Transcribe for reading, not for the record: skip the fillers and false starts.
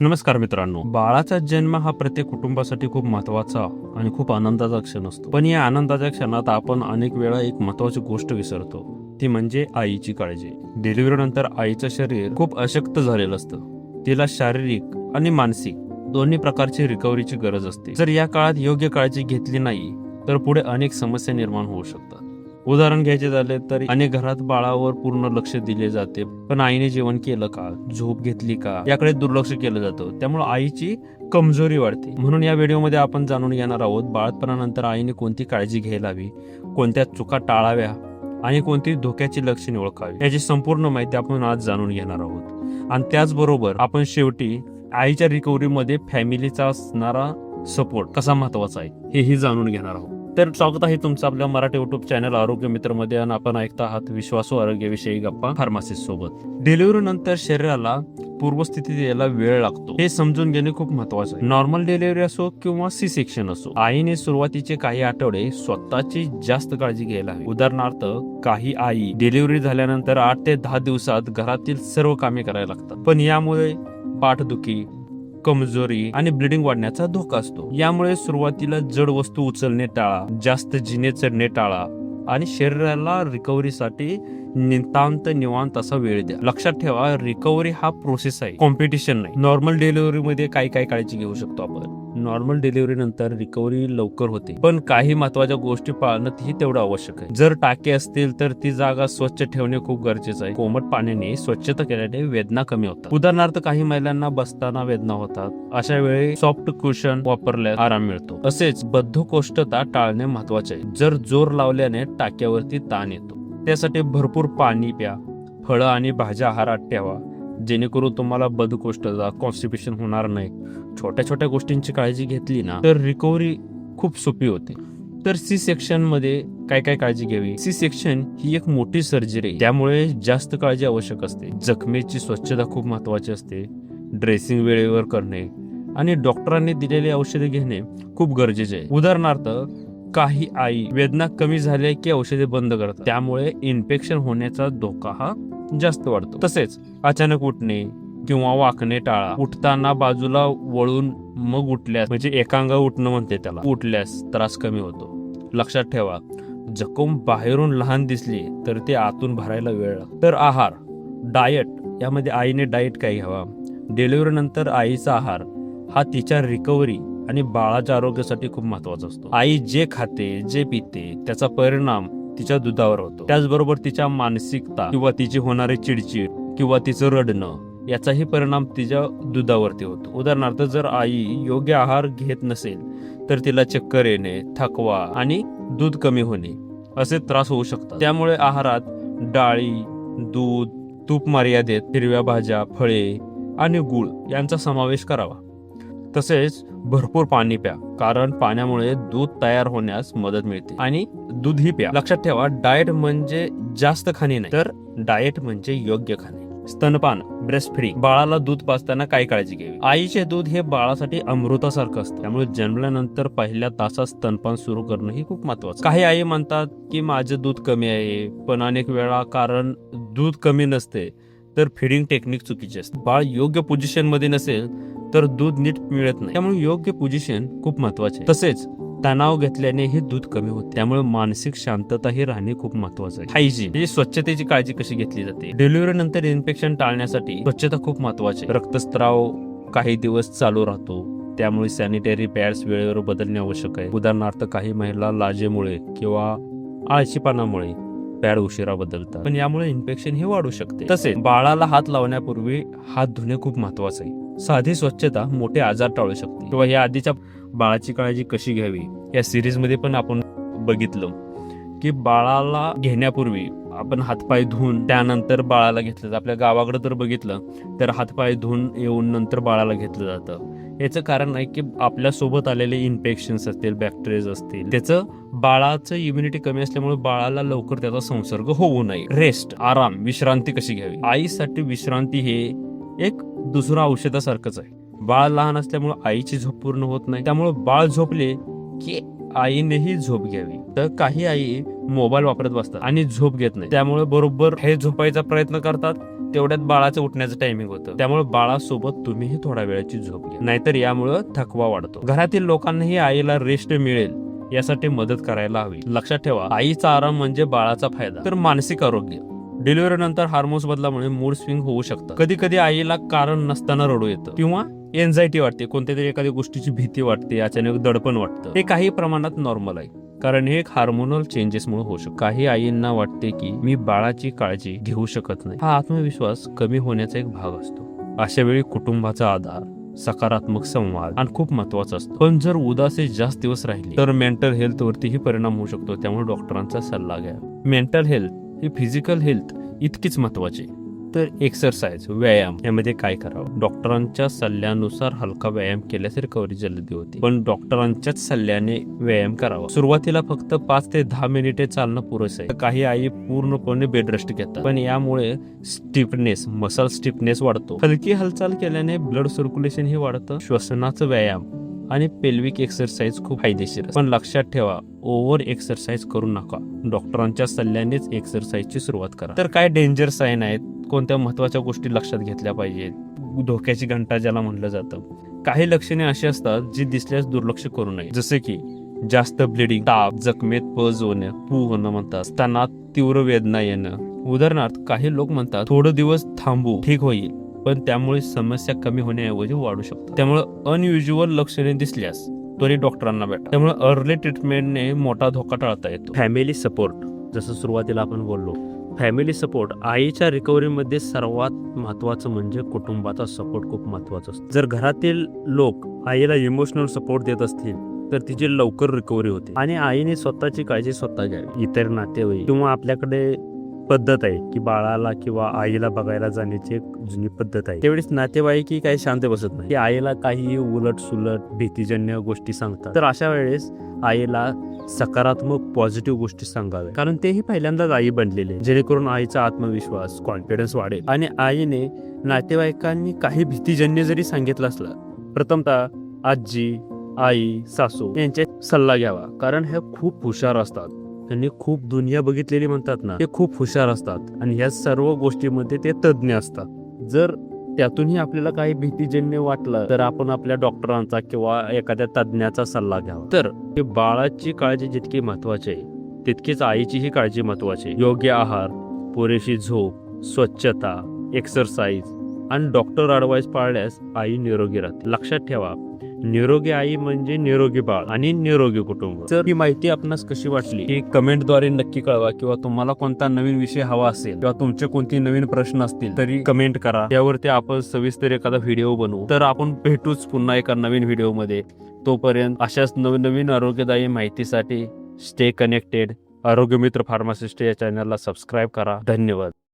नमस्कार मित्रांनो, बाळाचा जन्म हा प्रत्येक कुटुंबासाठी खूप महत्वाचा आणि खूप आनंदाचा क्षण असतो. पण या आनंदाच्या क्षणात आपण अनेक वेळा एक महत्वाची गोष्ट विसरतो, ती म्हणजे आईची काळजी. डिलिव्हरी नंतर आईचं शरीर खूप अशक्त झालेलं असतं. तिला शारीरिक आणि मानसिक दोन्ही प्रकारची रिकव्हरीची गरज असते. जर या काळात योग्य काळजी घेतली नाही तर पुढे अनेक समस्या निर्माण होऊ शकतात. उदाहरण घ्यायचे झाले तर अनेक घरात बाळावर पूर्ण लक्ष दिले जाते, पण आईने जेवण केलं का, झोप घेतली का याकडे दुर्लक्ष केलं जातं. त्यामुळे आईची कमजोरी वाढते. म्हणून या व्हिडिओमध्ये आपण जाणून घेणार आहोत बाळपणानंतर आईने कोणती काळजी घ्यायला हवी, कोणत्या चुका टाळाव्या आणि कोणती धोक्याची लक्षणे ओळखावी याची संपूर्ण माहिती आपण आज जाणून घेणार आहोत. आणि त्याचबरोबर आपण शेवटी आईच्या रिकव्हरीमध्ये फॅमिलीचा असणारा सपोर्ट कसा महत्वाचा आहे हेही जाणून घेणार आहोत. तर स्वागत आहे तुमचं आपल्या मराठी युट्यूब चॅनल आरोग्य मित्र मध्ये आणि आपण ऐकता आहात विश्वासू आरोग्याविषयी गप्पा फार्मासिस्ट सोबत. डिलिव्हरी नंतर शरीराला पूर्वस्थितीत यायला वेळ लागतो हे समजून घेणे खूप महत्वाचं आहे. नॉर्मल डिलिव्हरी असो किंवा सी सेक्शन असो, आईने सुरुवातीचे काही आठवडे स्वतःची जास्त काळजी घ्यायला हवी. उदाहरणार्थ, काही आई डिलिव्हरी झाल्यानंतर 8 ते 10 दिवसात घरातील सर्व कामे करायला लागतात, पण यामुळे पाठदुखी, कमजोरी आणि ब्लिडिंग वाढण्याचा धोका असतो. यामुळे सुरुवातीला जड वस्तू उचलणे टाळा, जास्त जिने चढणे टाळा आणि शरीराला रिकव्हरीसाठी निवांत असा वेळ द्या. लक्षात ठेवा, रिकव्हरी हा प्रोसेस आहे, कॉम्पिटिशन नाही. नॉर्मल डिलिव्हरी मध्ये काय काळजी घेऊ शकतो आपण. नॉर्मल डिलिव्हरी नंतर रिकव्हरी लवकर होते, पण काही महत्वाच्या गोष्टी पाळणं ही तेवढं आवश्यक आहे. जर टाके असतील तर ती जागा स्वच्छ ठेवणे खूप गरजेचं आहे. कोमट पाण्याने स्वच्छता केल्याने वेदना कमी होतात. उदाहरणार्थ, काही महिलांना बसताना वेदना होतात, अशा वेळी सॉफ्ट कुशन वापरल्यास आराम मिळतो. तसेच बद्धकोष्ठता टाळणे महत्वाचे आहे. जर जोर लावल्याने टाक्यावरती ताण येतो. त्यासाठी भरपूर पाणी प्या, फळं आणि भाज्या आहारात ठेवा, जेणेकरून तुम्हाला बद्धकोष्ठता, कॉन्स्टिपेशन होणार नाही. छोट्या छोट्या गोष्टींची काळजी घेतली ना तर रिकव्हरी खूप सोपी होते. तर सी सेक्शन मध्ये काय काळजी घ्यावी. सी सेक्शन ही एक मोठी सर्जरी आहे, त्यामुळे जास्त काळजी आवश्यक असते. जखमेची स्वच्छता खूप महत्वाची असते. ड्रेसिंग वेळेवर करणे आणि डॉक्टरांनी दिलेली औषधे घेणे खूप गरजेचे आहे. उदाहरणार्थ, काही आई वेदना कमी झाल्या की औषधे बंद करतात, त्यामुळे इन्फेक्शन होण्याचा धोका हा जास्त वाढतो. तसेच अचानक उठणे किंवा वाकणे टाळा. उठताना बाजूला वळून मग उठल्यास, म्हणजे एकांग उठणं म्हणते त्याला, उठल्यास त्रास कमी होतो. लक्षात ठेवा, जखम बाहेरून लहान दिसली तर ते आतून भरायला वेळ लागतो. तर आहार, डाएट, यामध्ये आईने डाएट काय घ्यावा. डिलिव्हरी नंतर आईचा आहार हा तिच्या रिकव्हरी आणि बाळाच्या आरोग्यासाठी खूप महत्वाचा असतो. आई जे खाते, जे पिते त्याचा परिणाम तिच्या दुधावर होतो. त्याचबरोबर तिच्या मानसिकता किंवा तिची होणारी चिडचिड किंवा तिचं रडणं याचाही परिणाम तिच्या दुधावरती होतो. उदाहरणार्थ, जर आई योग्य आहार घेत नसेल तर तिला चक्कर येणे, थकवा आणि दूध कमी होणे असे त्रास होऊ शकतात. त्यामुळे आहारात डाळी, दूध, तूप मर्यादेत, हिरव्या भाज्या, फळे आणि गूळ यांचा समावेश करावा. तसेच भरपूर पाणी प्या, कारण पाण्यामुळे दूध तयार होण्यास मदत मिळते. आणि दूधही प्या. लक्षात ठेवा, डाएट म्हणजे जास्त खाणे नाही, तर डाएट म्हणजे योग्य खाणे. स्तनपान, ब्रेस्ट फीडिंग, बाळाला दूध पाजताना काय काळजी घ्यावी. आईचे दूध हे बाळासाठी अमृतासारखं असतं, त्यामुळे जन्मल्यानंतर पहिल्या तासात स्तनपान सुरू करणं ही खूप महत्वाचं. काही आई म्हणतात की माझं दूध कमी आहे, पण अनेक वेळा कारण दूध कमी नसते तर फिडिंग टेक्निक चुकीची असते. बाळ योग्य पोझिशन मध्ये नसेल तर दूध नीट मिळत नाही, त्यामुळे योग्य पोझिशन खूप महत्वाचे. तसेच तणाव घेतल्याने हे दूध कमी होते, त्यामुळे मानसिक शांतता ही राहणे खूप महत्वाचं आहे. हायजीन, म्हणजे स्वच्छतेची काळजी कशी घेतली जाते. डिलिव्हरी नंतर इन्फेक्शन टाळण्यासाठी स्वच्छता खूप महत्वाची. रक्तस्राव काही दिवस चालू राहतो, त्यामुळे सॅनिटरी पॅड्स वेळेवर बदलणे आवश्यक आहे. उदाहरणार्थ, काही महिला लाजेमुळे किंवा आळशीपणामुळे पॅड उशिरा बदलतात, पण यामुळे इन्फेक्शन हे वाढू शकते. तसेच बाळाला हात लावण्यापूर्वी हात धुणे खूप महत्वाचं आहे. साधी स्वच्छता मोठे आजार टाळू शकते. किंवा या आधीच्या बाळाची काळजी कशी घ्यावी या सिरीज मध्ये पण आपण बघितलं की बाळाला घेण्यापूर्वी आपण हातपाय धुवून त्यानंतर बाळाला घेतलं जातं. आपल्या गावाकडे तर बघितलं तर हातपाय धुवून येऊन नंतर बाळाला घेतलं जातं. याचं कारण आहे की आपल्या सोबत आलेले इन्फेक्शन्स असतील, बॅक्टेरिया असतील, त्याचं बाळाचं इम्युनिटी कमी असल्यामुळे बाळाला लवकर त्याचा संसर्ग होऊ नये. रेस्ट, आराम, विश्रांती कशी घ्यावी. आईसाठी विश्रांती हे एक दुसरं औषधासारखंच आहे. बाळ लहान असल्यामुळे आईची झोप पूर्ण होत नाही, त्यामुळे बाळ झोपले की आईनेही झोप घ्यावी. तर काही आई मोबाईल वापरत बसतात आणि झोप घेत नाही, त्यामुळे बरोबर हे झोपायचा प्रयत्न करतात, तेवढ्यात बाळाचं उठण्याचं टायमिंग होतं. त्यामुळे बाळासोबत तुम्हीही थोड्या वेळाची झोप घ्या, नाहीतर यामुळे थकवा वाढतो. घरातील लोकांनाही आईला रेस्ट मिळेल यासाठी मदत करायला हवी. लक्षात ठेवा, आईचा आराम म्हणजे बाळाचा फायदा. तर मानसिक आरोग्य, डिलिव्हरी नंतर हार्मोन्स बदलामुळे मूड स्विंग होऊ शकतं. कधी कधी आईला कारण नसताना रडू येतं किंवा एन्झायटी वाटते, कोणत्या तरी एखाद्या गोष्टीची भीती वाटते, अचानक दडपण वाटतं. हे काही प्रमाणात नॉर्मल आहे, कारण हे एक हार्मोनल चेंजेसमुळे होऊ शकतं. काही आईंना वाटते की मी बाळाची काळजी घेऊ शकत नाही. हा आत्मविश्वास कमी होण्याचा एक भाग असतो. अशा वेळी कुटुंबाचा आधार, सकारात्मक संवाद आणि खूप महत्वाचा असतो. पण जर उदासी जास्त दिवस राहिली तर मेंटल हेल्थ वरतीही परिणाम होऊ शकतो. त्यामुळे डॉक्टरांचा सल्ला घ्या. मेंटल हेल्थ ही फिजिकल हेल्थ इतकीच महत्वाची. तर एक्सरसाइज, व्यायाम यामध्ये काय करावं? डॉक्टरांच्या सल्ल्यानुसार हलका व्यायाम केल्यास रिकव्हरी जलदी होते, पण डॉक्टरांच्याच सल्ल्याने व्यायाम करावा. सुरुवातीला फक्त 5 ते 10 मिनिटे चालणं पुरेसं आहे. काही आई पूर्णपणे बेड रेस्ट घेतात, पण यामुळे स्टिफनेस, मसल स्टिफनेस वाढतो. हलकी हालचाल केल्याने ब्लड सर्क्युलेशन हे वाढतं. श्वसनाचं व्यायाम आणि पेल्विक एक्सरसाइज खूप फायदेशीर आहे. पण लक्षात ठेवा, ओव्हर एक्सरसाइज करू नका. डॉक्टरांच्या सल्ल्यानेच एक्सरसाइजची सुरुवात करा. तर काय डेंजर साईन आहेत, कोणत्या महत्वाच्या गोष्टी लक्षात घेतल्या पाहिजेत, धोक्याची घंटा ज्याला म्हणलं जातं. काही लक्षणे अशी असतात जी दिसल्यास दुर्लक्ष करू नये, जसे की जास्त ब्लिडिंग, ताप, जखमेत पज होणं, पू होणं म्हणतात, स्तनात तीव्र वेदना येणं. उदाहरणार्थ, काही लोक म्हणतात थोडे दिवस थांबू, ठीक होईल, पण त्यामुळे समस्या कमी होण्याऐवजी वाढू शकतात. त्यामुळे अनयुज्युअल लक्षणे दिसल्यास त्वरित डॉक्टरांना भेटा. त्यामुळे अर्ली ट्रीटमेंटने मोठा धोका टाळता येतो. फॅमिली सपोर्ट, जसं सुरुवातीला आपण बोललो, फॅमिली सपोर्ट आईच्या रिकव्हरीमध्ये सर्वात महत्वाचं म्हणजे कुटुंबाचा सपोर्ट खूप महत्वाचा असतो. जर घरातील लोक आईला इमोशनल सपोर्ट देत असतील तर तिची लवकर रिकव्हरी होते. आणि आईने स्वतःची काळजी स्वतः घ्यावी. इतर नातेवाईक किंवा आपल्याकडे पद्धत आहे की बाळाला किंवा आईला बघायला जाण्याची एक जुनी पद्धत आहे, त्यावेळेस नातेवाईक काही शांत बसत नाही, की आईला काही उलट सुलट भीतीजन्य गोष्टी सांगतात. तर अशा वेळेस आईला सकारात्मक पॉझिटिव्ह गोष्टी सांगाव्या, कारण तेही पहिल्यांदाच आई बनलेले, जेणेकरून आईचा आत्मविश्वास, कॉन्फिडन्स वाढेल. आणि आईने नातेवाईकांनी काही भीतीजन्य जरी सांगितलं असलं, प्रथमतः आजी, आई, सासू यांचा सल्ला घ्यावा, कारण हे खूप हुशार असतात. त्यांनी खूप दुनिया बघितलेली म्हणतात ना, ते खूप हुशार असतात आणि ह्या सर्व गोष्टीमध्ये ते तज्ज्ञ असतात. जर त्यातूनही आपल्याला काही भीतीजन्य वाटलं तर आपण आपल्या डॉक्टरांचा किंवा एखाद्या तज्ज्ञाचा सल्ला घ्यावा. तर बाळाची काळजी जितकी महत्वाची आहे तितकीच आईचीही काळजी महत्वाची. योग्य आहार, पुरेशी झोप, स्वच्छता, एक्सरसाइज आणि डॉक्टर ॲडवाइस पाळल्यास आई निरोगी राहते. लक्षात ठेवा, निरोगी आई म्हणजे निरोगी बाळ आणि निरोगी कुटुंब. जर ही माहिती आपणास कशी वाटली ही कमेंटद्वारे नक्की कळवा, किंवा तुम्हाला कोणता नवीन विषय हवा असेल किंवा तुमचे कोणते नवीन प्रश्न असतील तरी कमेंट करा. त्यावरती आपण सविस्तर एखादा व्हिडिओ बनवू. तर आपण भेटूच पुन्हा एका नवीन व्हिडिओमध्ये. तोपर्यंत अशाच नवीन आरोग्यदायी माहितीसाठी स्टे कनेक्टेड. आरोग्य मित्र फार्मासिस्ट या चॅनलला सबस्क्राईब करा. धन्यवाद.